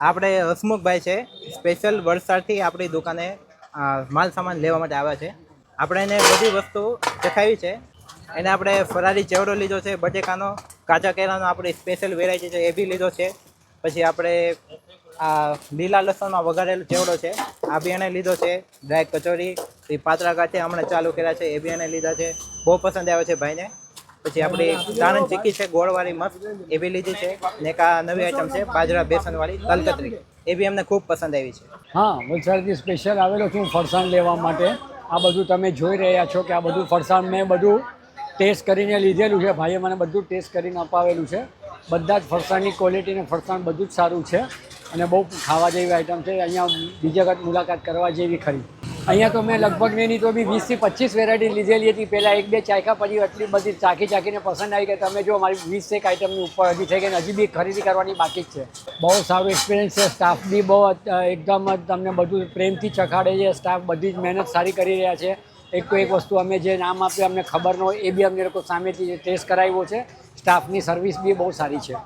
આપણે હસમુખભાઈ છે, સ્પેશિયલ વલસાડથી આપણી દુકાને માલ સામાન લેવા માટે આવ્યા છે. આપણે એને બધી વસ્તુ દેખાવી છે. એને આપણે ફરારી ચેવડો લીધો છે, બટેકાનો, કાચા કેળાનો આપણી સ્પેશિયલ વેરાયટી છે એ બી લીધો છે. પછી આપણે આ લીલા લસણમાં વઘારેલો ચેવડો છે, આ બી એને લીધો છે. ડ્રાય કચોરી, એ પાતળા ગાંઠિયા હમણાં ચાલુ કર્યા છે, એ બી એને લીધા છે. બહુ પસંદ આવે છે ભાઈને. પછી આપણી સાણંદ ચીક્કી છે ગોળવાળી મસ્ત, એ બી લીધી છે. ને એક આ નવી આઈટમ છે બાજરા બેસનવાળી તલકતરી, એ બી અમને ખૂબ પસંદ આવી છે. હા, વલસાડથી સ્પેશિયલ આવેલો છું ફરસાણ લેવા માટે. આ બધું તમે જોઈ રહ્યા છો કે આ બધું ફરસાણ મેં બધું ટેસ્ટ કરીને લીધેલું છે. ભાઈએ મને બધું ટેસ્ટ કરીને અપાવેલું છે. બધા જ ફરસાણની ક્વોલિટી અને ફરસાણ બધું જ સારું છે અને બહુ ખાવા જેવી આઈટમ છે. અહીંયા બીજી વખત મુલાકાત કરવા જેવી ખરી. અહીંયા તો મેં લગભગ નહીં તો બી 20થી 25 વેરાયટી લીધેલી હતી. પહેલાં એક બે ચાખ્યા, પછી એટલી બધી ચાખીને પસંદ આવી કે તમે જો અમારી 20 એક આઈટમની ઉપર હજી થઈ ગઈ, હજી બી ખરીદી કરવાની બાકી જ છે. બહુ સારું એક્સપિરિયન્સ છે. સ્ટાફ બી બહુ એકદમ જ તમને બધું પ્રેમથી ચખાડે છે. સ્ટાફ બધી જ મહેનત સારી કરી રહ્યા છે. એક તો એક વસ્તુ અમે જે નામ આપ્યું અમને ખબર ન હોય એ બી અમને લોકો સામેથી ટેસ્ટ કરાવ્યો છે. સ્ટાફની સર્વિસ બી બહુ સારી છે.